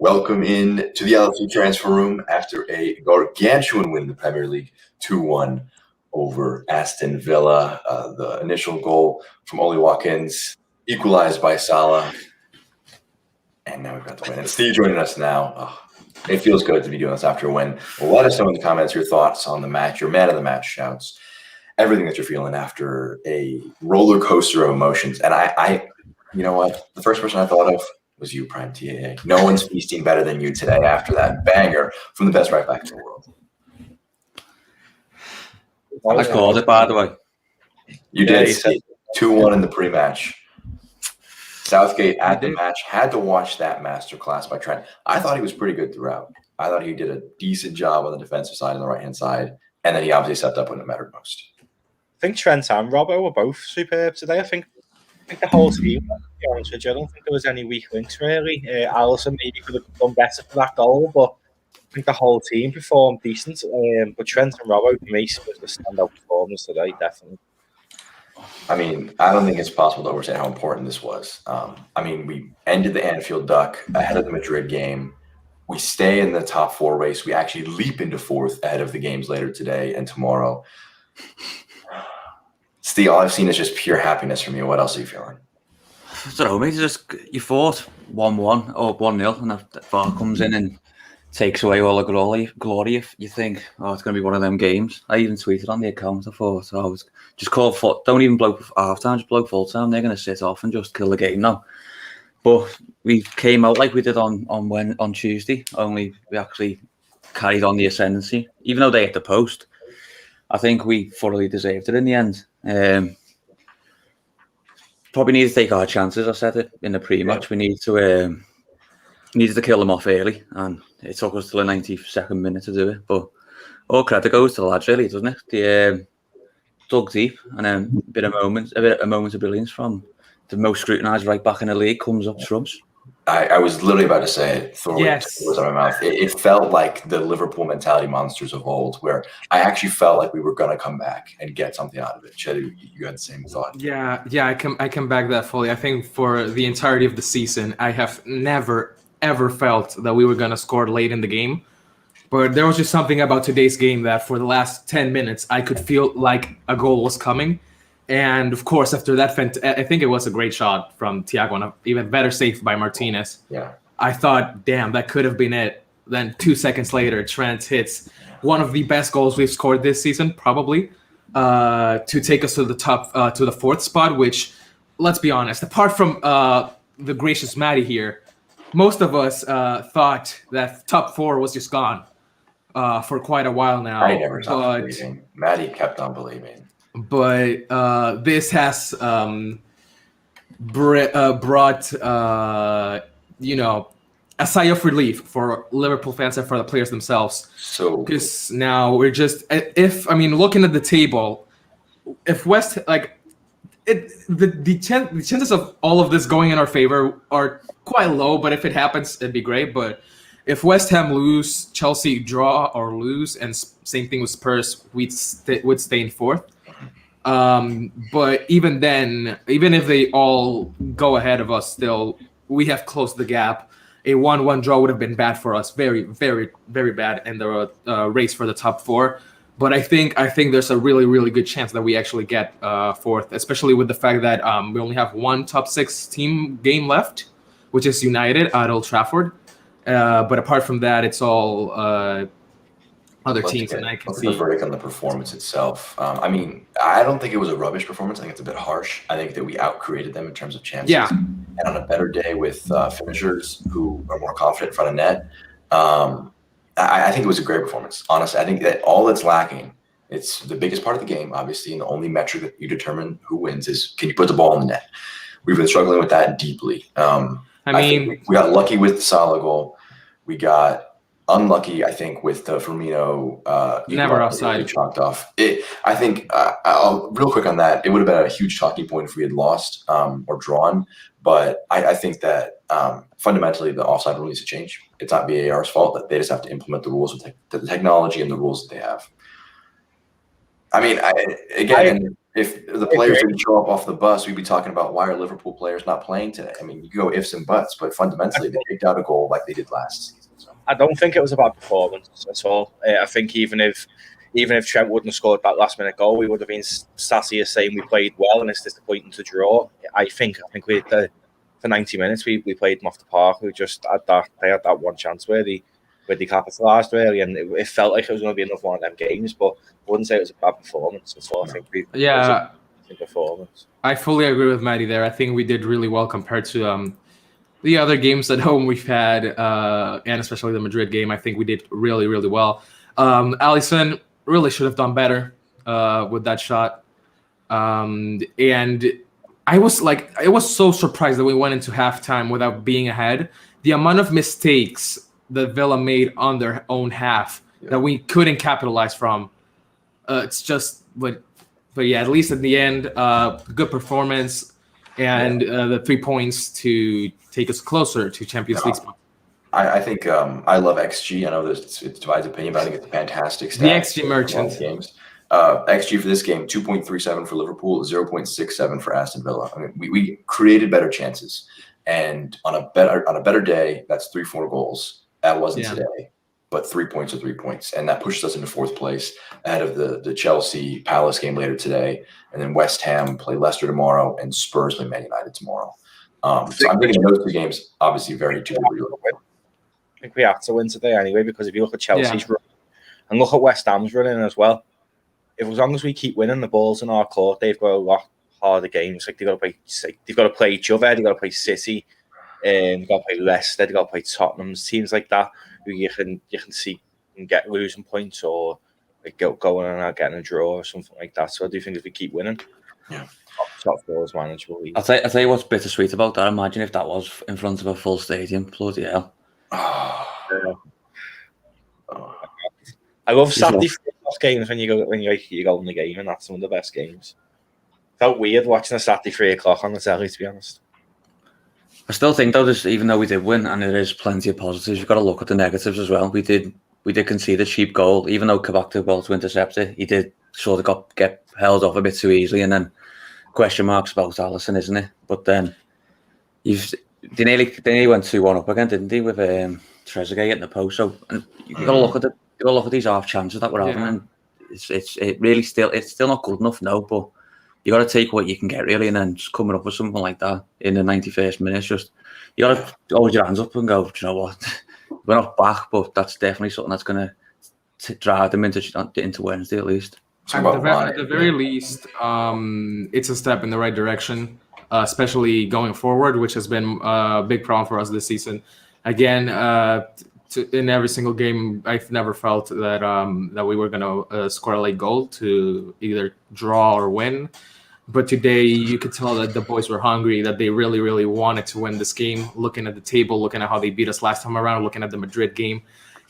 Welcome in to the LFC transfer room after a gargantuan win in the Premier League, 2-1 over Aston Villa. The initial goal from Oli Watkins, equalized by Salah, and now we've got the win. And Steve joining us now. Oh, it feels good to be doing this after a win. Well, let us know in the comments your thoughts on the match, your man of the match shouts, everything that you're feeling after a roller coaster of emotions. And I you know what? The first person I thought of was you, Prime TAA. No one's feasting better than you today after that banger from the best right back in the world. I called it, by the way. You did see 2-1 in the pre-match. Southgate at the match had to watch that masterclass by Trent. I thought he was pretty good throughout. I thought he did a decent job on the defensive side and the right-hand side, and then he obviously stepped up when it mattered most. I think Trent and Robbo were both superb today. I think the whole team, to be honest with you, I don't think there was any weak links, really. Alisson maybe could have done better for that goal, but I think the whole team performed decent. But Trent and Robbo, for me, was the standout performance today, definitely. I mean, I don't think it's possible to overstate how important this was. I mean, we ended the Anfield duck ahead of the Madrid game. We stay in the top four race. We actually leap into fourth ahead of the games later today and tomorrow. Steve, all I've seen is just pure happiness from you. What else are you feeling? I don't know, mate. You fought 1-1 or 1-0, and that VAR comes in and takes away all the glory. You think, oh, it's going to be one of them games. I even tweeted on the account. I thought, I was just call for don't even blow half time, just blow full time. They're going to sit off and just kill the game now. But we came out like we did on Tuesday. Only we actually carried on the ascendancy, even though they hit the post. I think we thoroughly deserved it in the end. Probably need to take our chances. I said it in the pre-match. Yeah. We needed to kill them off early, and it took us till the 92nd minute to do it. But all credit goes to the lads, really, doesn't it? They dug deep, and then a moment of brilliance from the most scrutinised right back in the league comes up trumps. I was literally about to say it. Yes. It was on my mouth. It felt like the Liverpool mentality monsters of old, where I actually felt like we were going to come back and get something out of it. Chedu, you had the same thought. Yeah, I can back that fully. I think for the entirety of the season, I have never, ever felt that we were going to score late in the game. But there was just something about today's game that for the last 10 minutes, I could feel like a goal was coming. And, of course, after that, I think it was a great shot from Thiago and an even better save by Martinez. Yeah. I thought, damn, that could have been it. Then 2 seconds later, Trent hits one of the best goals we've scored this season, probably, to take us to the top, to the fourth spot, which, let's be honest, apart from the gracious Matty here, most of us thought that top four was just gone for quite a while now. I never stopped believing. Matty kept on believing. But this has brought, a sigh of relief for Liverpool fans and for the players themselves. So, because now we're just, looking at the table, if West, the chances of all of this going in our favor are quite low, but if it happens, it'd be great. But if West Ham lose, Chelsea draw or lose, and same thing with Spurs, we'd stay in fourth. But even then, even if they all go ahead of us, still, we have closed the gap. A 1-1 draw would have been bad for us, very, very, very bad in the race for the top four. But I think there's a really, really good chance that we actually get fourth, especially with the fact that we only have one top six team game left, which is United at Old Trafford. But apart from that, it's all other teams, and I can see the verdict on the performance itself. I don't think it was a rubbish performance. I think it's a bit harsh. I think that we out-created them in terms of chances. Yeah. And on a better day with finishers who are more confident in front of net, I think it was a great performance. Honestly, I think that all that's lacking, it's the biggest part of the game, obviously, and the only metric that you determine who wins is, can you put the ball in the net? We've been struggling with that deeply. I think we got lucky with the Salah goal. We got unlucky, I think, with the Firmino. Never offside. Chalked off. I think, real quick on that, it would have been a huge talking point if we had lost or drawn. But I think that fundamentally the offside rule needs to change. It's not VAR's fault. That they just have to implement the rules with the technology and the rules that they have. if the players didn't show up off the bus, we'd be talking about why are Liverpool players not playing today. I mean, you can go ifs and buts, but fundamentally, they kicked out a goal like they did last season. So. I don't think it was a bad performance at all. I think even if Trent wouldn't have scored that last minute goal, we would have been sassy as saying we played well and it's disappointing to draw. I think we for 90 minutes we played them off the park. We just had they had that one chance where they capitalised really, and it felt like it was going to be another one of them games. But I wouldn't say it was a bad performance at all. I think it was a performance. I fully agree with Matty there. I think we did really well compared to the other games at home we've had, and especially the Madrid game. I think we did really, really well. Alisson really should have done better with that shot, and I was so surprised that we went into halftime without being ahead. The amount of mistakes that Villa made on their own half that we couldn't capitalize from. It's just, but yeah, at least at the end, good performance and the 3 points to take us closer to Champions League spot. I think I love XG. I know it's divides opinion, but I think it's a fantastic stat. The XG merchant. Games. XG for this game, 2.37 for Liverpool, 0.67 for Aston Villa. I mean, we created better chances, and on a better day, that's 3-4 goals. That wasn't today, but 3 points are 3 points, and that pushes us into fourth place ahead of the Chelsea Palace game later today, and then West Ham play Leicester tomorrow, and Spurs play Man United tomorrow. So I'm thinking those two games obviously very doable. I think we have to win today anyway, because if you look at Chelsea's run and look at West Ham's running as well, if as long as we keep winning the balls in our court, they've got a lot harder games. Like they've got to play each other, they've got to play City, they've got to play Leicester, they've got to play Tottenham, teams like that who you can see and get losing points or like going and getting a draw or something like that. So I do think if we keep winning, top four is manageable. I'll tell you what's bittersweet about that. Imagine if that was in front of a full stadium. Bloody hell. I love Saturday games when you go in the game, and that's some of the best games. Felt weird watching a Saturday 3 o'clock on the telly, to be honest. I still think though, even though we did win, and there is plenty of positives, you've got to look at the negatives as well. We did concede a cheap goal, even though Kabak took well to intercept it. He did sort of get held off a bit too easily, and then question marks about Alisson, isn't it? But then they nearly went 2-1 up again, didn't they? With Trezeguet getting the post. So and you got to look at these half chances that we're having, and it's still not good enough, no. But you got to take what you can get really, and then just coming up with something like that in the 91st minute. Just you got to hold your hands up and go, do you know what? We're not back, but that's definitely something that's going to drive them into Wednesday at least. At the very least, it's a step in the right direction, especially going forward, which has been a big problem for us this season. Again, in every single game, I've never felt that we were going to score a late goal to either draw or win. But today, you could tell that the boys were hungry, that they really, really wanted to win this game, looking at the table, looking at how they beat us last time around, looking at the Madrid game.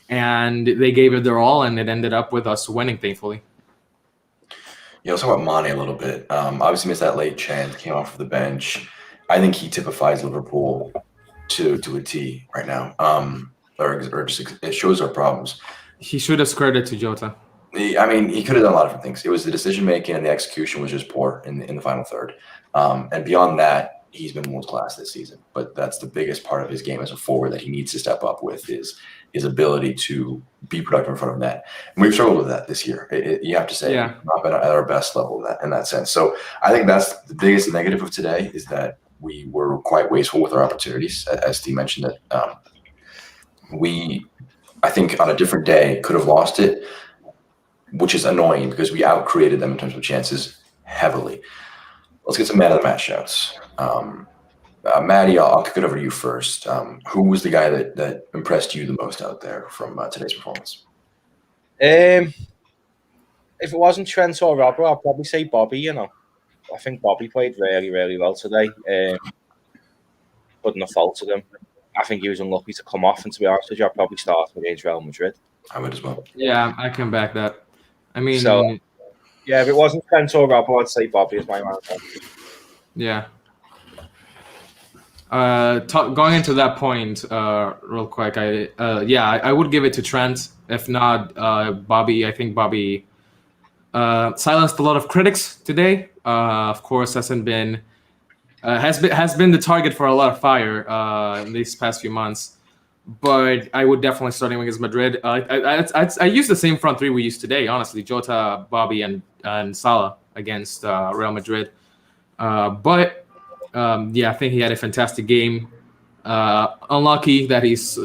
And they gave it their all, and it ended up with us winning, thankfully. Yeah, let's talk about Mane a little bit. Obviously missed that late chance, came off of the bench. I think he typifies Liverpool to a T right now. Or just it shows our problems. He should have squared it to Jota. He could have done a lot of different things. It was the decision making and the execution was just poor in the final third. And beyond that, he's been world class this season. But that's the biggest part of his game as a forward that he needs to step up with is his ability to be productive in front of net. And we've struggled with that this year. You have to say not been at our best level in that sense. So I think that's the biggest negative of today is that we were quite wasteful with our opportunities. As Steve mentioned, that I think on a different day could have lost it, which is annoying because we out-created them in terms of chances heavily. Let's get some man of the match shouts. Matty, I'll kick it over to you first. Who was the guy that impressed you the most out there from today's performance? If it wasn't Trent or Robert, I'd probably say Bobby, I think Bobby played really, really well today. Putting a fault to them. I think he was unlucky to come off, and to be honest with you, I'd probably start against Real Madrid. I would as well. Yeah, I can back that. If it wasn't Trent or Robert, I'd say Bobby is my man. Yeah. Going into that point, real quick, I would give it to Trent. If not, Bobby. I think Bobby silenced a lot of critics today. Of course, has been the target for a lot of fire in these past few months. But I would definitely start him against Madrid. I use the same front three we used today, honestly. Jota, Bobby, and Salah against Real Madrid. But I think he had a fantastic game. Unlucky that his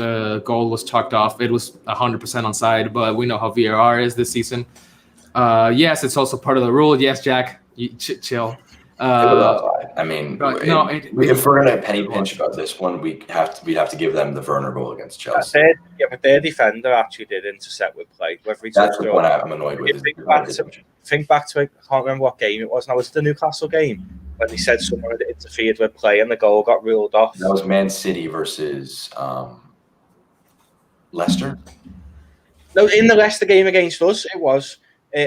goal was chalked off. It was 100% onside, but we know how VAR is this season. Yes, it's also part of the rule. Yes, Jack, you chill. I mean, no, if we're gonna penny pinch about this one, we'd have to give them the Werner goal against Chelsea. But their defender actually did intercept with play. That's the one I'm annoyed with. Think back to it. I can't remember what game it was. Now, was it the Newcastle game when they said someone had interfered with play and the goal got ruled off? That was Man City versus Leicester. No, in the Leicester game against us, it was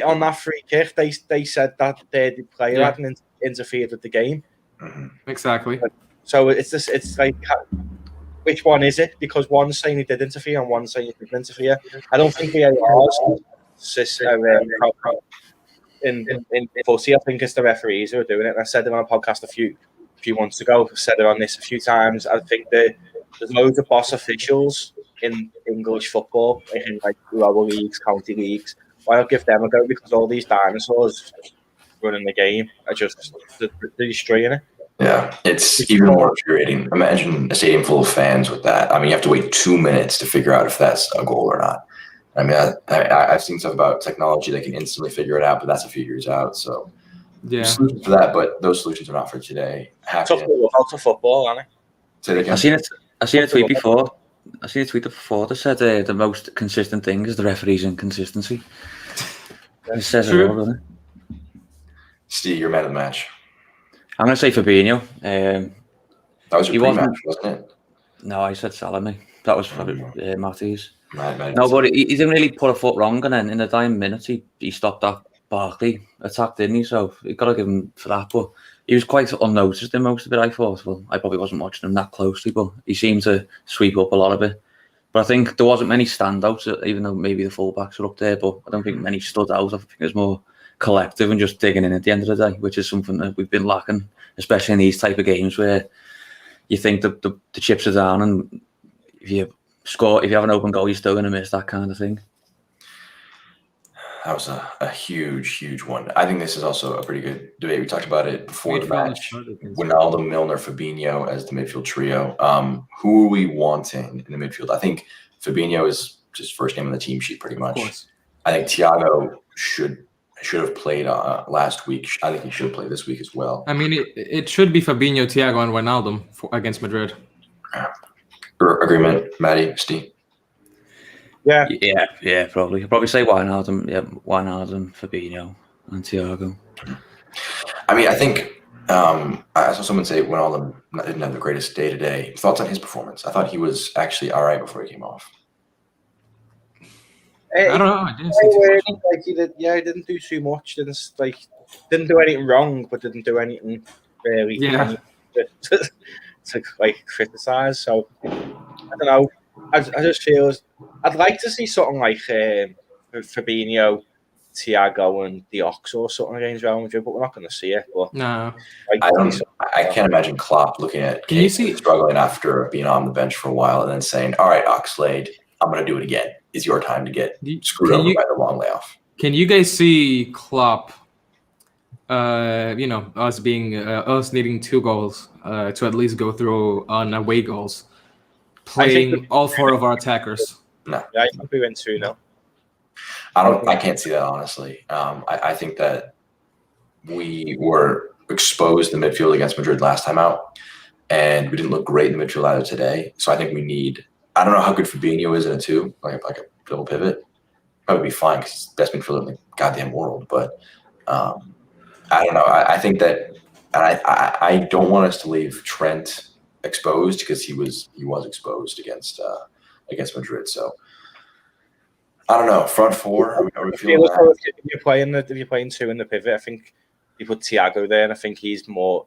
on that free kick. They said that the player hadn't interfered with the game. Mm-hmm. Exactly. So it's like, which one is it? Because one's saying he did interfere and one's saying he didn't interfere. I don't think VAR in footy. I think it's the referees who are doing it. And I said it on a podcast a few months ago. I've said it on this a few times. I think there's loads of boss officials in English football, in like lower leagues, county leagues. Why not give them a go? Because all these dinosaurs running the game are just they're destroying it. Yeah, it's even more infuriating. Imagine a stadium full of fans with that. I mean, you have to wait 2 minutes to figure out if that's a goal or not. I mean, I've seen stuff about technology that can instantly figure it out, but that's a few years out. So, solutions for that, but those solutions are not for today. Out of football, aren't they? I seen a tweet before. I seen a tweet before that said the most consistent thing is the referee's inconsistency. It says it all, doesn't it? Steve, you're man of the match. I'm going to say Fabinho. That was your pre-match, wasn't it? No, I said Salah, mate. That was Matty's. No, but he didn't really put a foot wrong, and then in the dying minutes, he stopped that Barkley attack, didn't he? So you've got to give him for that. But he was quite unnoticed in most of it, I thought. Well, I probably wasn't watching him that closely, but he seemed to sweep up a lot of it. But I think there wasn't many standouts, even though maybe the fullbacks were up there, but I don't think many stood out. I think it was more collective and just digging in at the end of the day, which is something that we've been lacking, especially in these type of games where you think the chips are down, and if you have an open goal, you're still going to miss, that kind of thing. That was a huge one. I think this is also a pretty good debate. We talked about it before the match. Wijnaldum, Milner, Fabinho as the midfield trio. Who are we wanting in the midfield? I think Fabinho is just first name on the team sheet pretty much. Of course. I think Thiago should have played last week. I think he should play this week as well. I mean, it should be Fabinho, Thiago, and Wijnaldum against Madrid. Agreement, Matty, Steve? Yeah, probably. I'd probably say Wijnaldum, Wijnaldum, Fabinho, and Thiago. I mean, I think I saw someone say Wijnaldum didn't have the greatest day today. Thoughts on his performance? I thought he was actually all right before he came off. I don't know. I didn't see too much. He didn't do too much. Didn't do anything wrong, but didn't do anything really to criticize. So I don't know. I just feel I'd like to see something like Fabinho, Thiago, and Diox or something against Real Madrid, but we're not going to see it. But no, I can't imagine Klopp looking at Kane struggling after being on the bench for a while and then saying, "All right, Oxlade, I'm going to do it again. It's your time to get screwed over by the long layoff." Can you guys see Klopp? Us needing 2 goals to at least go through on away goals, playing all 4 of our attackers. No, I think we went 2-0. I can't see that honestly. I think that we were exposed in the midfield against Madrid last time out, and we didn't look great in the midfield either today. So I think we need. I don't know how good Fabinho is in a 2, like a double pivot. Probably be fine because he's the best midfielder in the goddamn world. But I don't know. I think that, and I don't want us to leave Trent exposed because he was exposed against Madrid. So I don't know. Front 4. Are we feeling that? If you're playing 2 in the pivot, I think you put Thiago there, and I think he's more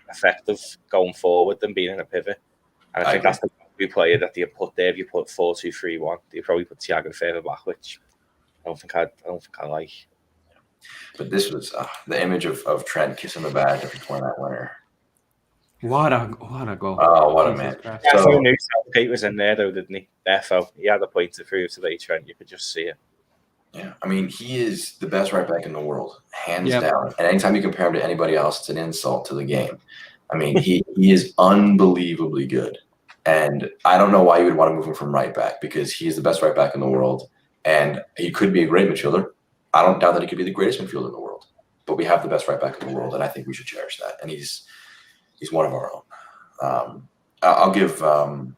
effective going forward than being in a pivot. And I think that's the player that you put there. If you put 4-2-3-1, you probably put Thiago further back, which I don't think I like. But this was the image of Trent kissing the badge after playing that winner. What a goal! Oh, what a Jesus man! Christ. Yeah, So- so knew Southgate was in there, though, didn't he? Therefore, he had a point to prove today, Trent. You could just see it. Yeah, I mean, he is the best right back in the world, hands Yep. down. And anytime you compare him to anybody else, it's an insult to the game. I mean, he is unbelievably good. And I don't know why you would want to move him from right back, because he is the best right back in the world. And he could be a great midfielder. I don't doubt that he could be the greatest midfielder in the world. But we have the best right back in the world, and I think we should cherish that. And he's one of our own. I'll give I'm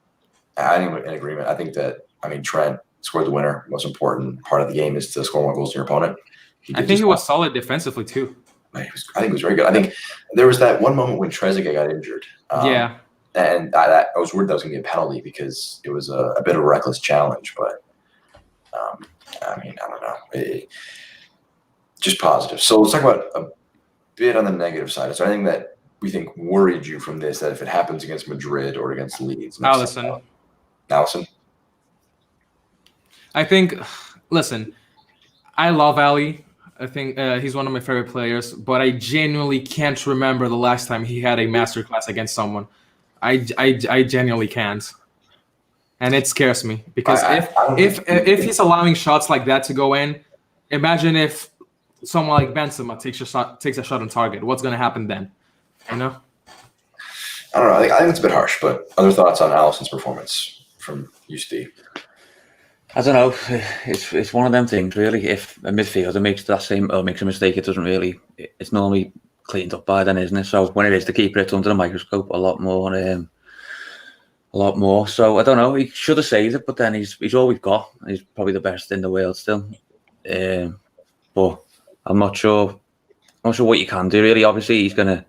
in agreement. I think that, Trent scored the winner. Most important part of the game is to score more goals than your opponent. I think he was solid defensively too. I think it was very good. I think there was that one moment when Trezeguet got injured. Yeah. And I was worried that was going to be a penalty because it was a bit of a reckless challenge. But, I don't know. Just positive. So let's talk about a bit on the negative side. Is there anything that we think worried you from this, that if it happens against Madrid or against Leeds? Alisson? I think, listen, I love Ali. I think he's one of my favorite players, but I genuinely can't remember the last time he had a masterclass against someone. I genuinely can't. And it scares me because if he's allowing shots like that to go in, imagine if someone like Benzema takes a shot on target. What's going to happen then? You know? I don't know. I think it's a bit harsh, but other thoughts on Alisson's performance from you, Steve? I don't know. It's one of them things, really. If a midfielder makes a mistake, it doesn't really. It's normally cleaned up by then, isn't it? So when it is the keeper, it's under the microscope a lot more. So I don't know. He should have saved it, but then he's all we've got. He's probably the best in the world still. But I'm not sure. I'm not sure what you can do, really. Obviously, he's gonna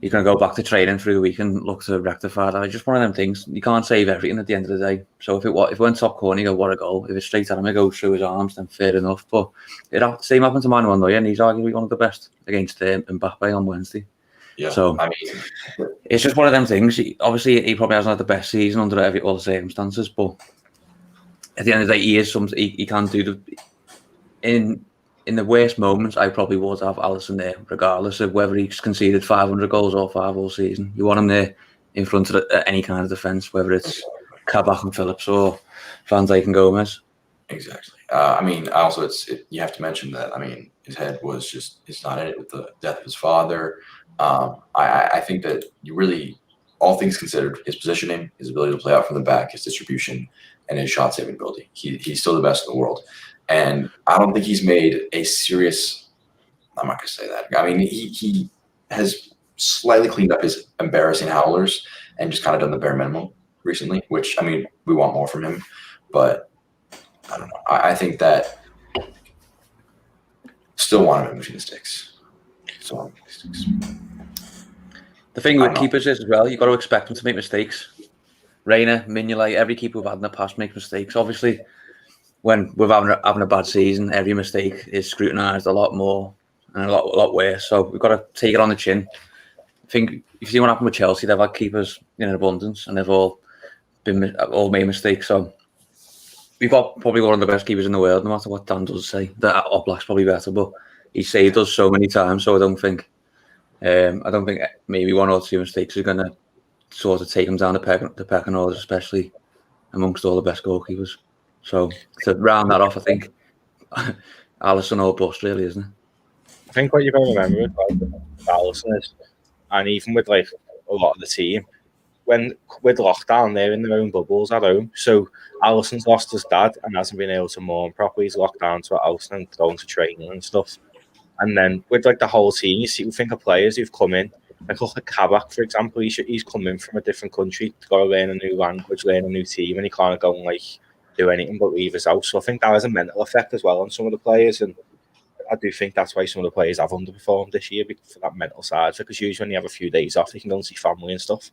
go back to training through the week and look to rectify that. It's just one of them things. You can't save everything at the end of the day. So if it went top corner, you go, what a goal. If it's straight at him, it goes through his arms, then fair enough. But the same happened to Manuel Neuer, and he's arguably one of the best against Mbappe on Wednesday. Yeah. So it's just one of them things. Obviously, he probably hasn't had the best season under all the circumstances, but at the end of the day, he can do in the worst moments. I probably would have Alisson there, regardless of whether he's conceded 500 goals or 5 all season. You want him there in front of any kind of defence, whether it's Kabak and Phillips or Van Dijk and Gomez. Exactly. Also, you have to mention that. His head was it's not in it with the death of his father. I think that you really, all things considered, his positioning, his ability to play out from the back, his distribution, and his shot saving ability, he's still the best in the world. And I don't think he's made a serious. I'm not going to say that. He has slightly cleaned up his embarrassing howlers and just kind of done the bare minimum recently, which, we want more from him. But I don't know. I think that still want him in between the sticks. The thing with keepers is as well, you've got to expect them to make mistakes. Reina, Mignolet, every keeper we've had in the past makes mistakes. Obviously, when we're having a bad season, every mistake is scrutinised a lot more and a lot worse. So we've got to take it on the chin. I think you've seen what happened with Chelsea. They've had keepers in abundance, and they've all made mistakes. So we've got probably one of the best keepers in the world, no matter what Dan does say. That Oblak's probably better, but he saved us so many times. So I don't think maybe 1 or 2 mistakes are going to sort of take him down the pecking order, especially amongst all the best goalkeepers. So to round that off, I think Alisson or bust, really, isn't it? I think what you've got to remember with Alisson is, and even with a lot of the team, when with lockdown, they're in their own bubbles at home. So Alisson's lost his dad and hasn't been able to mourn properly. He's locked down to a house and going to training and stuff. And then with the whole team, you think of players who've come in, look at Kabak, for example. He's come in from a different country to go learn a new language, learn a new team, and he can't go and do anything but leave his house. So I think that has a mental effect as well on some of the players, and I do think that's why some of the players have underperformed this year, for that mental side. Because usually when you have a few days off, you can go and see family and stuff.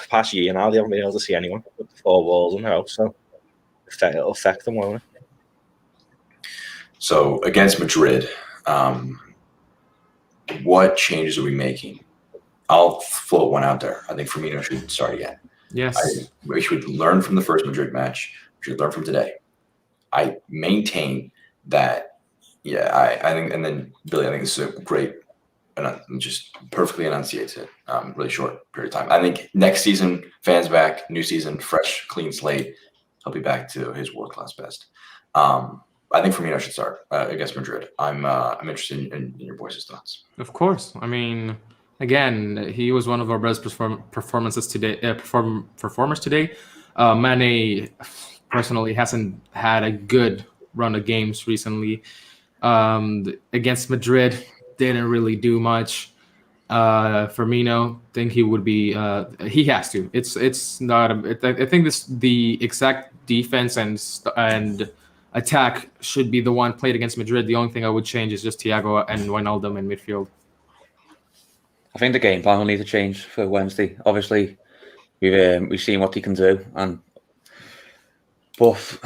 Past year now, they haven't been able to see anyone with the 4 walls in the house, so it'll affect them, won't it? So against Madrid, what changes are we making? I'll float one out there. I think Firmino should start again. Yes. We should learn from the first Madrid match. We should learn from today. I maintain that Yeah, I think, and then Billy, I think this is a great, and just perfectly enunciates it. Really short period of time. I think next season, fans back, new season, fresh, clean slate. He'll be back to his world class best. I think Firmino should start against Madrid. I'm interested in your boys' thoughts. Of course. I mean, again, he was one of our best performances today. Performers today. Mane personally hasn't had a good run of games recently. Against Madrid, didn't really do much. Firmino, think he would be. He has to. It's not. I think the exact defense and attack should be the one played against Madrid. The only thing I would change is just Thiago and Wijnaldum in midfield. I think the game plan will need to change for Wednesday. Obviously, we've seen what he can do, but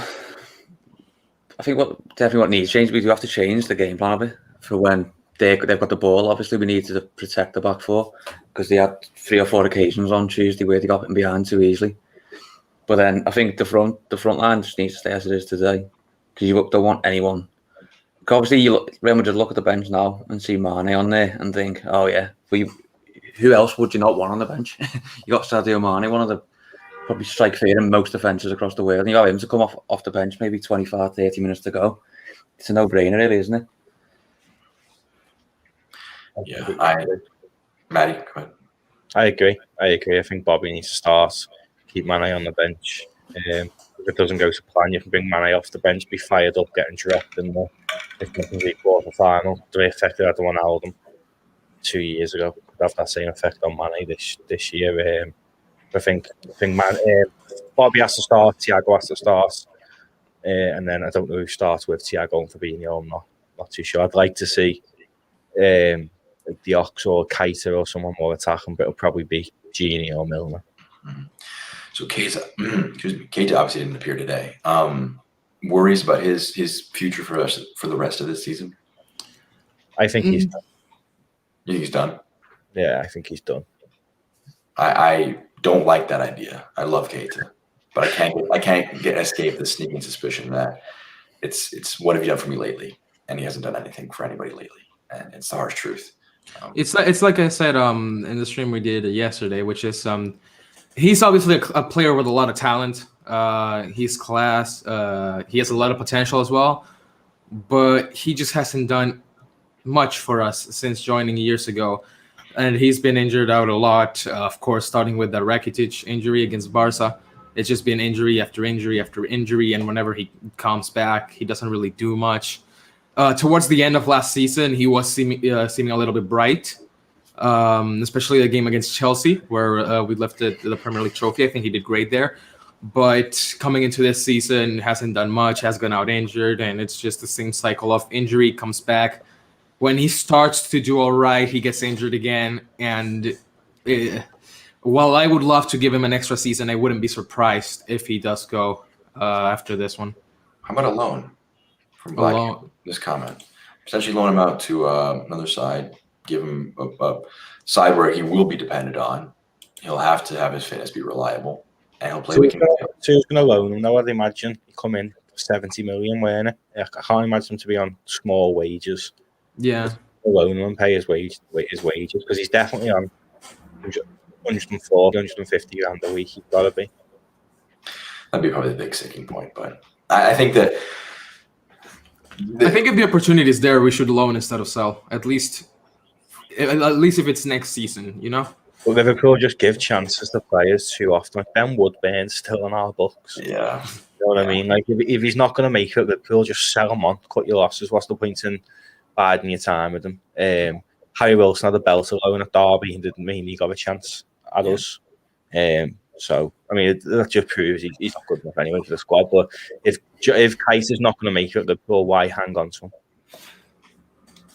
I think what needs to change, we do have to change the game plan a bit for when they've got the ball. Obviously, we need to protect the back four because they had 3 or 4 occasions on Tuesday where they got in behind too easily. But then I think the front line just needs to stay as it is today because you don't want anyone. Obviously, Real Madrid look at the bench now and see Mane on there and think, oh yeah, who else would you not want on the bench? You got Sadio Mane, one of the probably strike fear in most defences across the world. And you got him to come off the bench, maybe 25, 30 minutes to go. It's a no-brainer, really, isn't it? Yeah, Matty, go ahead. I agree. I think Bobby needs to start. Keep Mane on the bench. If it doesn't go to plan, you can bring Mane off the bench, be fired up, getting dropped in the quarter final. The effect that had the one Alden 2 years ago could have that same effect on Mane this year. I think Bobby has to start, Thiago has to start, and then I don't know who starts with Thiago and Fabinho. I'm not too sure. I'd like to see like the Ox or Keita or someone more attacking, but it'll probably be Gini or Milner. Mm-hmm. So Keita obviously didn't appear today. Worries about his future for the rest of this season? I think he's done. You think he's done? Yeah, I think he's done. I don't like that idea. I love Keita, but I can't escape the sneaking suspicion that it's what have you done for me lately? And he hasn't done anything for anybody lately, and it's the harsh truth. It's like I said in the stream we did yesterday, which is he's obviously a player with a lot of talent. He's class. He has a lot of potential as well, but he just hasn't done much for us since joining years ago. And he's been injured out a lot, of course, starting with the Rakitic injury against Barca. It's just been injury after injury after injury, and whenever he comes back, he doesn't really do much. Towards the end of last season, he was seeming a little bit bright, especially the game against Chelsea, where we lifted the Premier League trophy. I think he did great there. But coming into this season, hasn't done much, has gone out injured, and it's just the same cycle of injury, comes back. When he starts to do all right, he gets injured again. And while I would love to give him an extra season, I wouldn't be surprised if he does go after this one. How about a loan from Black? This comment. Essentially loan him out to another side, give him a side where he will be dependent on. He'll have to have his fitness be reliable, and he'll play with him. So who's going to loan him? Now, I'd imagine he come in for 70 million, weren't it? I can't imagine him to be on small wages. Yeah. Loan him and pay his wages because he's definitely on 140, 150 grand a week. He's got to be. That'd be probably the big sticking point, but I think that. I think if the opportunity is there, we should loan instead of sell. At least if it's next season, you know. But Liverpool just give chances to players too often. Like Ben Woodburn's still in our books. Yeah. You know what I mean? Like if he's not going to make it, Liverpool just sell him on, cut your losses. What's the point in biding your time with him? Harry Wilson had a belt alone at Derby and didn't mean he got a chance at us. So I mean that just proves he's not good enough anyway for the squad. But if Keita's not going to make it, Liverpool, why hang on to him?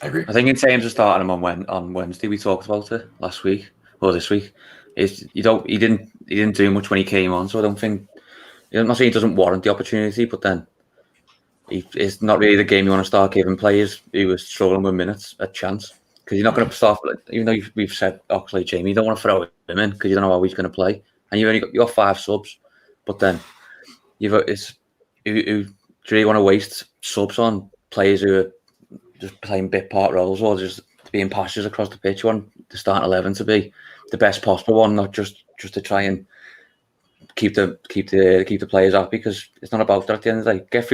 I agree. I think in terms of starting him on Wednesday, we talked about it last week or this week. He didn't do much when he came on, so I don't think. I'm not saying he doesn't warrant the opportunity, but then it's not really the game you want to start giving players who are struggling with minutes a chance, because you're not going to start. Even though we've said Oxley, Jamie, you don't want to throw him in because you don't know how he's going to play, and you got 5 subs, but then do you really want to waste subs on players who are just playing bit part roles or just being passes across the pitch. You want the starting 11 to be the best possible one, not just to try and keep the players happy, because it's not about that at the end of the day. Get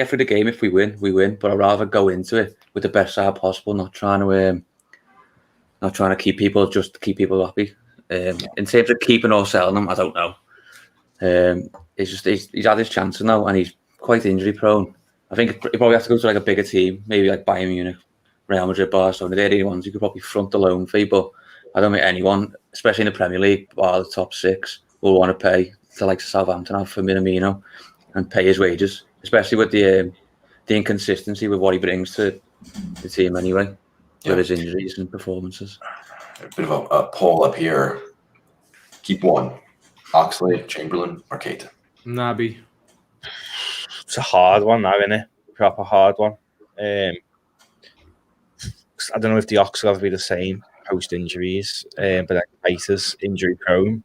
through the game. If we win, we win. But I'd rather go into it with the best side possible, not trying to keep people happy. In terms of keeping or selling them, I don't know. He's had his chances now, and he's quite injury prone. I think he probably has to go to like a bigger team, maybe like Bayern Munich, Real Madrid, Barcelona. They're the ones you could probably front the loan fee, but I don't think anyone, especially in the Premier League, while the top 6, will want to pay to like Southampton for Minamino and pay his wages, especially with the inconsistency with what he brings to the team anyway, with his injuries and performances. A bit of a poll up here. Keep one. Oxlade, Chamberlain, or Keita? Naby. It's a hard one now, isn't it? Proper hard one. I don't know if the Ox will ever be the same post injuries, but then Keita's injury prone,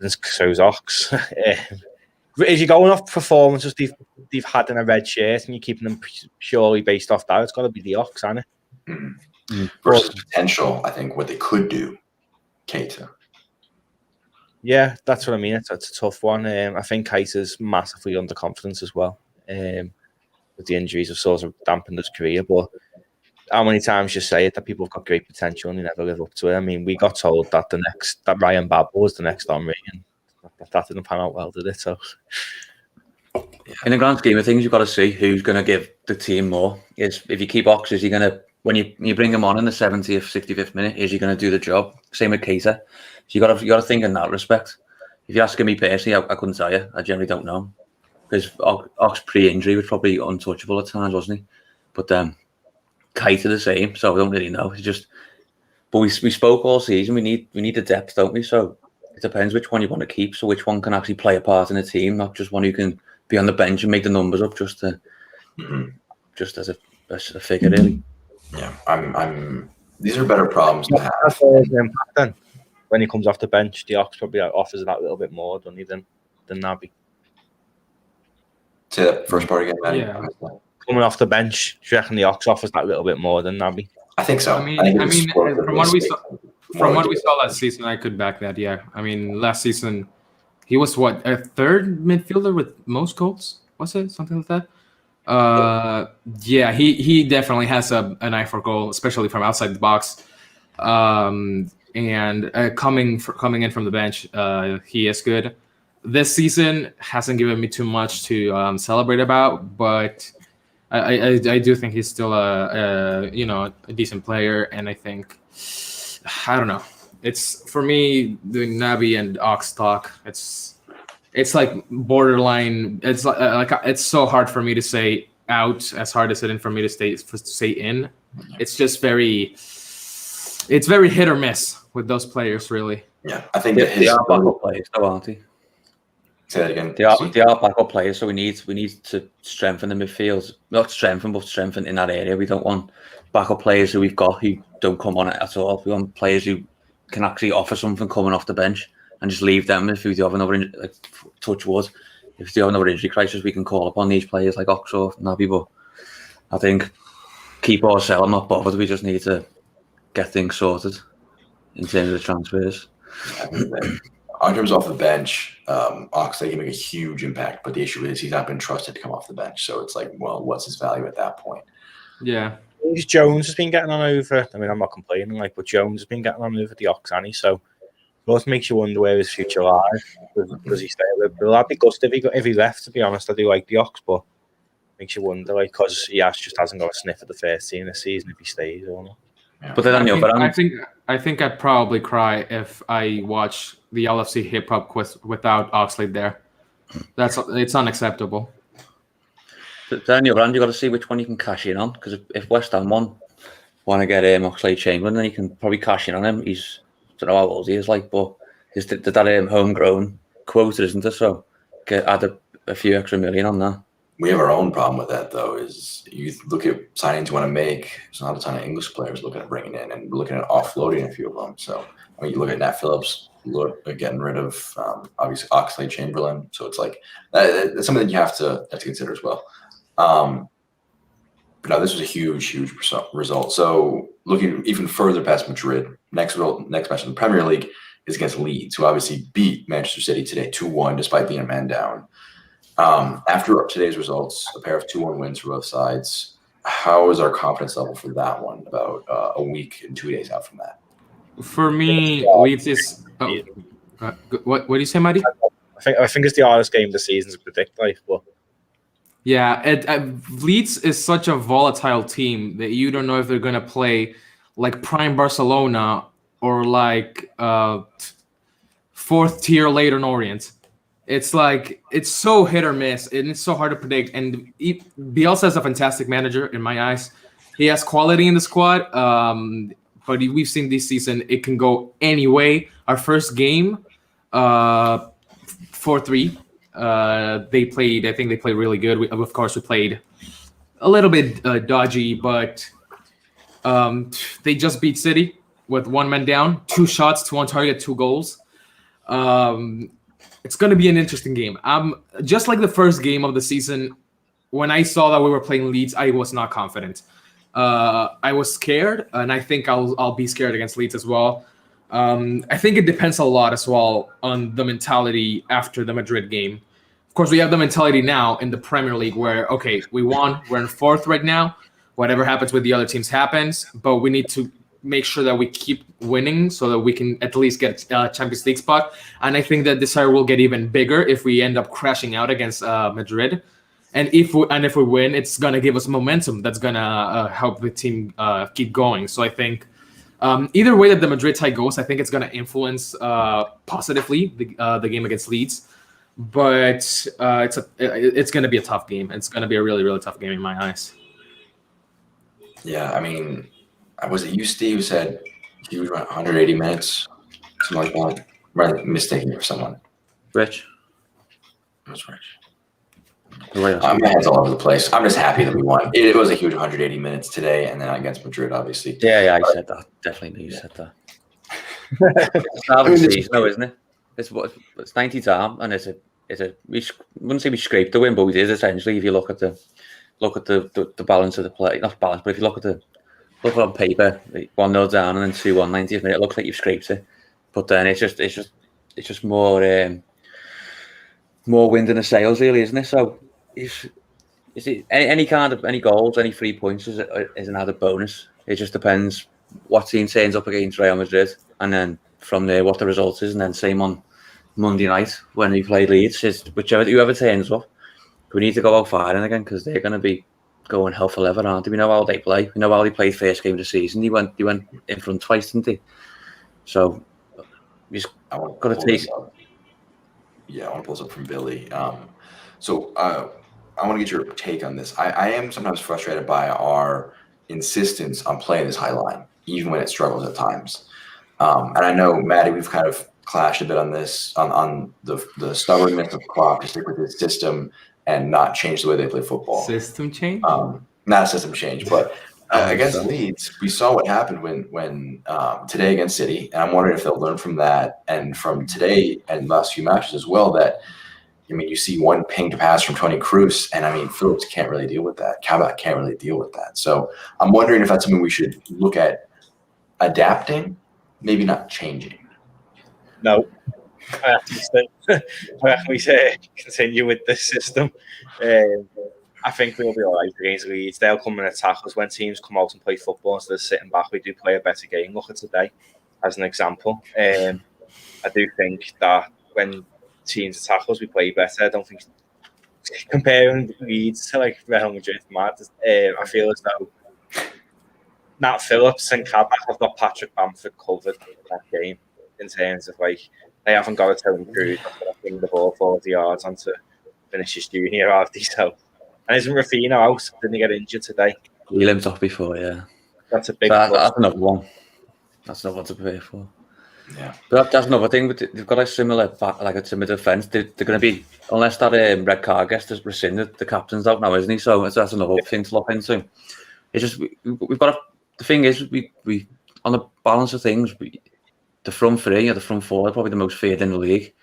and so's Ox. If you're going off performances they've had in a red shirt and you're keeping them purely based off that, it's got to be the Ox, hasn't it? Versus potential, I think what they could do, Keita. Yeah, that's what I mean. It's a tough one. I think Keita's massively underconfident as well. With the injuries have sort of dampened his career, but how many times you say it that people have got great potential and they never live up to it? I mean, we got told that that Ryan Babel was the next Henry, and that didn't pan out well, did it? So, in the grand scheme of things, you've got to see who's going to give the team more. If you keep Ox, is he going to, when you bring him on in the 70th, 65th minute, is he going to do the job? Same with Keita. So you got to think in that respect. If you're asking me personally, I couldn't tell you. I generally don't know, because Ox pre-injury was probably untouchable at times, wasn't he? But Keita the same, so I don't really know. It's just, but we spoke all season. We need the depth, don't we? So it depends which one you want to keep. So which one can actually play a part in the team, not just one who can be on the bench and make the numbers up just as a figure, really. Yeah, I'm. These are better problems to have. That's the impact then. When he comes off the bench, the Ox probably offers that little bit more, doesn't he, than Naby? Say that first part again, Matty. Yeah. Coming off the bench, do you reckon the Ox offers that little bit more than Naby? I think so. I mean, think from what we saw last season, I could back that. Yeah, I mean, last season he was what, a third midfielder with most goals? Was it something like that? Yeah, he definitely has an eye for goal, especially from outside the box. And coming in from the bench, he is good. This season hasn't given me too much to celebrate about, but I do think he's still a decent player, and I think, I don't know. It's, for me, doing Naby and Ox talk, it's like borderline. It's like it's so hard for me to say out as hard as it is for me to say in. It's just very hit or miss with those players, really. Yeah, I think they are backup players, though, aren't they? Say that again. They are backup players, so we need to strengthen the midfield. Not strengthen, but strengthen in that area. We don't want backup players who we've got who don't come on it at all. We want players who can actually offer something coming off the bench, and just leave them if we do have another touch wood. If we do have another injury crisis, we can call upon these players like Ox or Naby. But I think keep or sell, I'm not bothered. We just need to get things sorted in terms of the transfers. In terms off the bench, Oxlade can make a huge impact, but the issue is he's not been trusted to come off the bench. So it's like, well, what's his value at that point? Yeah. Jones has been getting on over. I mean, I'm not complaining, but Jones has been getting on over the Ox, Annie. So both makes you wonder where his future lies. Does he stay at Liverpool? I'd be gutted if he left, to be honest. I do like the Ox, but makes you wonder, because he just hasn't got a sniff at the first team this season if he stays or not. Yeah. But then I think I'd probably cry if I watch the LFC hip hop quiz without Oxlade there. It's unacceptable. But then you've got to see which one you can cash in on, because if West Ham want to get Oxlade Chamberlain, then you can probably cash in on him. I don't know how old he is, but is that homegrown quota, isn't it? So add a few extra million on that. We have our own problem with that, though, is you look at signings you want to make. There's not a ton of English players looking at bringing in, and we're looking at offloading a few of them. So, I mean, you look at Nat Phillips, look at getting rid of, obviously, Oxlade Chamberlain. So it's like, that's something that you have to consider as well. But no, this was a huge result. So looking even further past Madrid, next match in the Premier League is against Leeds, who obviously beat Manchester City today 2-1 despite being a man down. After today's results, a pair of 2-1 wins for both sides. How is our confidence level for that one about a week and 2 days out from that? For me, Leeds is. What do you say, Matty? I think it's the hardest game of the season to predict. But yeah, Leeds is such a volatile team that you don't know if they're gonna play like prime Barcelona or like fourth tier Leyton Orient. It's like it's so hit or miss, and it's so hard to predict. And Bielsa is a fantastic manager in my eyes. He has quality in the squad, but we've seen this season it can go any way. Our first game, 4-3. They played. I think they played really good. Of course, we played a little bit dodgy, but they just beat City with one man down, 2 shots, 2 on target, 2 goals. It's going to be an interesting game. Just like the first game of the season, when I saw that we were playing Leeds, I was not confident. I was scared, and I think I'll be scared against Leeds as well. I think it depends a lot as well on the mentality after the Madrid game. Of course, we have the mentality now in the Premier League where, okay, we won, we're in 4th right now. Whatever happens with the other teams happens, but we need to make sure that we keep winning so that we can at least get a Champions League spot. And I think that this year will get even bigger if we end up crashing out against Madrid. And if we win, it's gonna give us momentum. That's gonna help the team keep going. So I think either way that the Madrid tie goes, I think it's gonna influence positively the game against Leeds. But it's gonna be a tough game. It's gonna be a really, really tough game in my eyes. Yeah, I mean, was it you, Steve, who said he was around 180 minutes, something like that? Right, mistaking for someone. Rich. It was Rich. My head's all over the place. I'm just happy that we won. It was a huge 180 minutes today, and then against Madrid, obviously. Yeah, I said that. Definitely knew you said that. It's season, isn't it? It's 90 time, and it's a. We wouldn't say we scraped the win, but we did essentially. If you look at the balance of the play, not balance, but if you look at on paper, 1-0 down and then 2-1 90th minute, it looks like you've scraped it. But then it's just more wind in the sails, really, isn't it? So is it any goals, any 3 points is an added bonus. It just depends what team turns up against Real Madrid, and then from there what the result is, and then same on Monday night when we play Leeds. Is whoever turns up, we need to go out firing again because they're going to be going hell for leather, aren't they? We know how they play. We know how they played first game of the season. He went in front twice, didn't he? So we just got to take. Yeah, I want to pull this up from Billy. So I want to get your take on this. I am sometimes frustrated by our insistence on playing this high line, even when it struggles at times. And I know, Matty, we've kind of clashed a bit on this, on the stubbornness of Klopp to stick with his system and not change the way they play football. System change? Not a system change, but against Leeds, we saw what happened when today against City, and I'm wondering if they'll learn from that and from today and the last few matches as well. That you see one pinged pass from Toni Kroos, and Phillips can't really deal with that. Kabak can't really deal with that. So I'm wondering if that's something we should look at adapting, maybe not changing. No. I have to say, we say continue with this system. I think we'll be all right against Leeds. They'll come and attack us when teams come out and play football instead of sitting back. We do play a better game. Look at today as an example. I do think that when teams attack us, we play better. I don't think comparing Leeds to like Real Madrid, mad. I feel as though Nat Phillips and Kabak have got Patrick Bamford covered in that game in terms of like. They haven't got a Toni Kroos that's going to bring the ball 40 yards onto Vinicius Junior, have they? So, and isn't Rafinha out? Didn't he get injured today? He limped off before, yeah. That's a big. That's another one. That's another one to prepare for. Yeah, but that's another thing. But they've got a similar defence. They're going to be, unless that red card gets rescinded, the captain's out now, isn't he? So that's another thing to look into. It's just we've got the thing is we on the balance of things. The front three or the front four are probably the most feared in the league.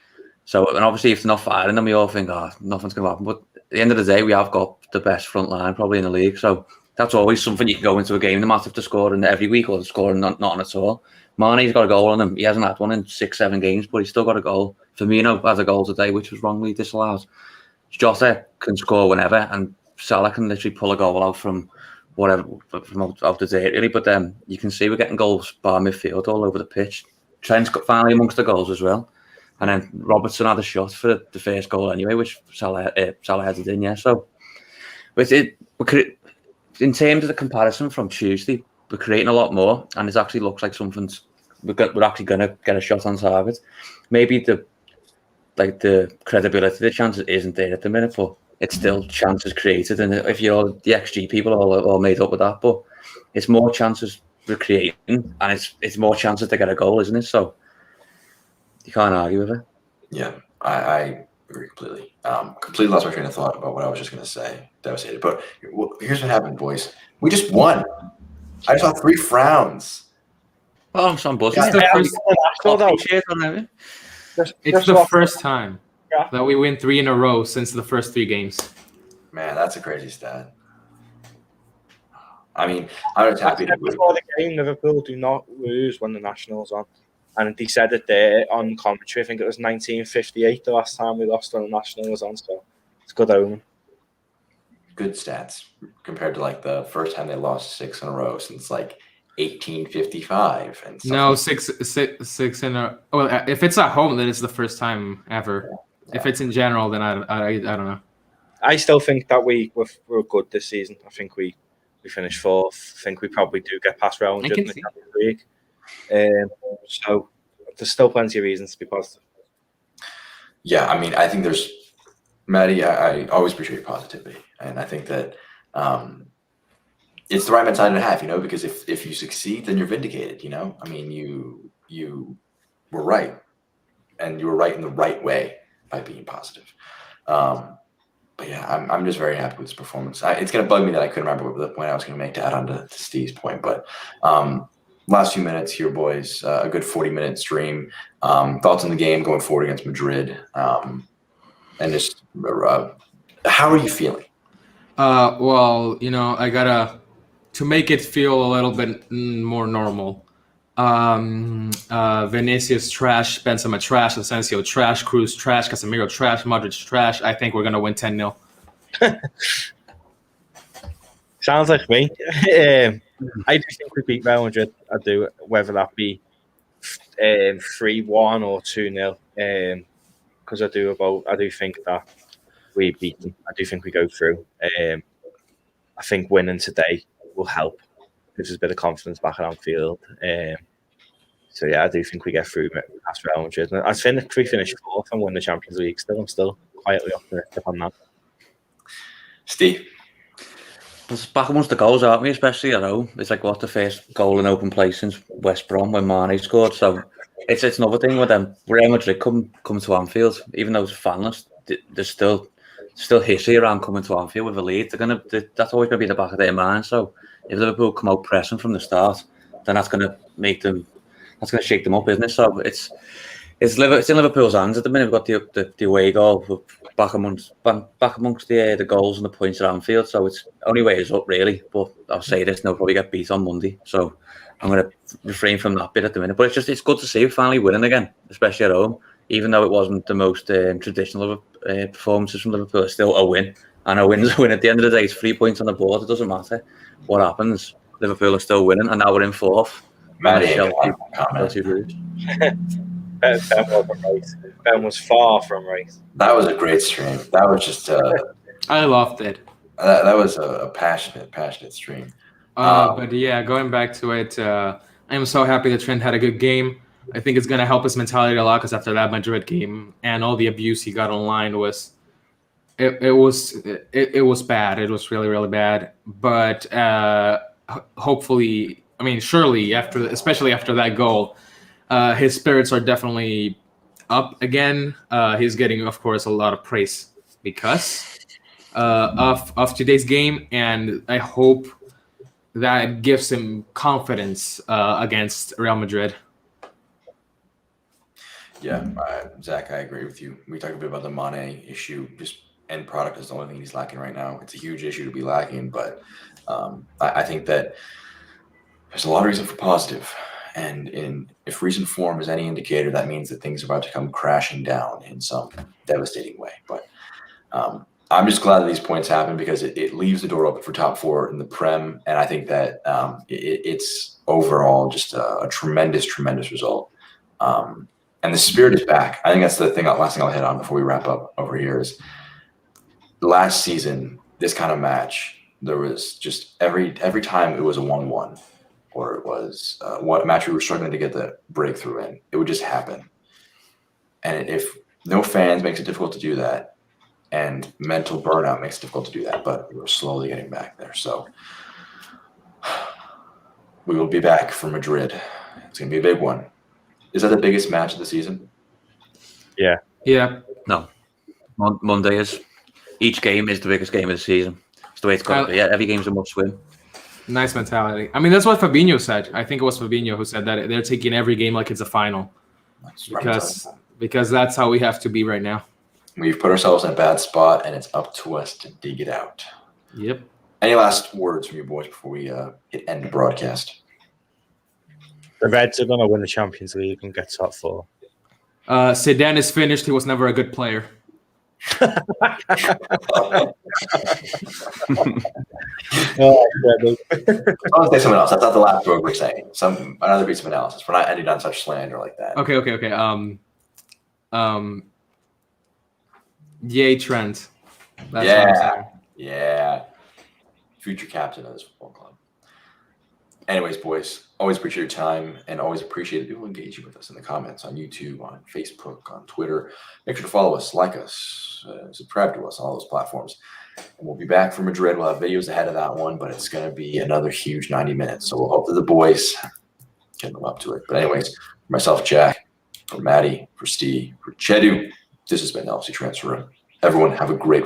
So, and obviously, if they're not firing, then we all think, nothing's going to happen. But at the end of the day, we have got the best front line probably in the league. So, that's always something you can go into a game. No matter if they're scoring every week or they're scoring nothing at all. Mane's got a goal on him. He hasn't had one in 6-7 games, but he's still got a goal. Firmino has a goal today, which was wrongly disallowed. José can score whenever, and Salah can literally pull a goal out from whatever, from out the day, really. But you can see we're getting goals by midfield all over the pitch. Trent's got finally amongst the goals as well. And then Robertson had a shot for the first goal anyway, which Salah headed in, yeah. So, but in terms of the comparison from Tuesday, we're creating a lot more, and it actually looks like we're actually going to get a shot on target. Maybe the credibility of the chances isn't there at the minute, but it's still chances created. And if you're all the XG people are all made up with that, but it's more chances we're creating, and it's more chances to get a goal, isn't it? So you can't argue with it. Yeah, I agree completely. Completely lost my train of thought about what I was just going to say. Devastated. But here's what happened, boys. We just won. I saw 3 frowns. Oh, I'm some buzzing. It's the first time that we win 3 in a row since the first 3 games. Man, that's a crazy stat. I mean, I was happy to before the game. Liverpool do not lose when the Nationals on, and they said it there on commentary. I think it was 1958 the last time we lost when the National was on. So it's good omen. Good stats compared to like the first time they lost 6 in a row since like 1855 and stuff. No, six in a. Well, if it's at home, then it's the first time ever. Yeah. If it's in general, then I don't know. I still think that we're good this season. I think we finished 4th. I think we probably do get past Real Madrid in the Champions League. So there's still plenty of reasons to be positive. Yeah, I mean, I think there's Matty. I always appreciate your positivity, and I think that it's the right mentality to have, because if you succeed, then you're vindicated. I mean, you were right, and you were right in the right way by being positive. But yeah, I'm just very happy with this performance. It's going to bug me that I couldn't remember what the point I was going to make to add on to Steve's point. But last few minutes here, boys, a good 40-minute stream. Thoughts on the game going forward against Madrid, and just how are you feeling? Well, I gotta to make it feel a little bit more normal. Vinicius trash, Benzema trash, Asensio trash, Cruz trash, Casemiro trash, Modric trash. I think we're gonna win 10-0. Sounds like me. I do think we beat Real Madrid. I do, whether that be 3-1 or 2-0. Because I do think that we beat them. I do think we go through. I think winning today will help. Gives us a bit of confidence back at Anfield. So yeah, I do think we get through past Real Madrid. I think we finish 4th and win the Champions League still. I'm still quietly optimistic on that. Steve? It's back amongst the goals, aren't we? Especially at home. It's like the first goal in open play since West Brom when Mane scored. So it's another thing with them. Real Madrid come to Anfield, even though it's fanless. There's still history around coming to Anfield with a lead. That's always going to be in the back of their mind. So if Liverpool come out pressing from the start, then that's going to shake them up, isn't it? So it's in Liverpool's hands at the minute. We've got the away goal. We're back amongst the goals and the points at Anfield. So it's only way is up really. But I'll say this, they'll probably get beat on Monday. So I'm going to refrain from that bit at the minute. But it's good to see we finally winning again, especially at home. Even though it wasn't the most traditional of performances from Liverpool, it's still a win. And a win's a win. At the end of the day, it's 3 points on the board. It doesn't matter what happens. Liverpool are still winning, and now we're in 4th. Ben was far from right. That was a great stream. That was just I loved it. That was a passionate stream. But yeah, going back to it, I'm so happy that Trent had a good game. I think it's going to help his mentality a lot because after that Madrid game and all the abuse he got online was bad. It was really, really bad. But hopefully, surely especially after that goal, his spirits are definitely up again. He's getting, of course, a lot of praise because of today's game, and I hope that gives him confidence against Real Madrid. Yeah, Zach, I agree with you. We talked a bit about the Mane issue. Just end product is the only thing he's lacking right now. It's a huge issue to be lacking, but I think that there's a lot of reason for positive. And if recent form is any indicator, that means that things are about to come crashing down in some devastating way. But I'm just glad that these points happen because it leaves the door open for top 4 in the Prem. And I think that it's overall just a tremendous, tremendous result. And the spirit is back. I think that's the last thing I'll hit on before we wrap up over here is last season, this kind of match, there was just every time it was a 1-1 or it was what match we were struggling to get the breakthrough in, it would just happen. And if no fans makes it difficult to do that, and mental burnout makes it difficult to do that, but we're slowly getting back there. So we will be back from Madrid. It's going to be a big one. Is that the biggest match of the season? Yeah. No. Monday is. Each game is the biggest game of the season. It's the way it's got to be. Yeah, every game's a must-win. Nice mentality. I mean, that's what Fabinho said. I think it was Fabinho who said that they're taking every game like it's a final. Because that's how we have to be right now. We've put ourselves in a bad spot, and it's up to us to dig it out. Yep. Any last words from you boys before we hit end the broadcast? The Reds are going to win the Champions League and get top 4. Zidane is finished. He was never a good player. I'll say something else. That's not the last word we're saying. Another piece of analysis. We're not ending on such slander like that. Okay. Yay, Trent. That's what I'm saying. Yeah. Future captain of this football club. Anyways, boys, always appreciate your time and always appreciate people engaging with us in the comments on YouTube, on Facebook, on Twitter. Make sure to follow us, like us, subscribe to us on all those platforms. And we'll be back from Madrid. We'll have videos ahead of that one, but it's going to be another huge 90 minutes. So we'll hope that the boys get them up to it. But anyways, for myself, Jack, for Matty, for Steve, for Chedu, this has been LFC Transfer Room. Everyone have a great rest.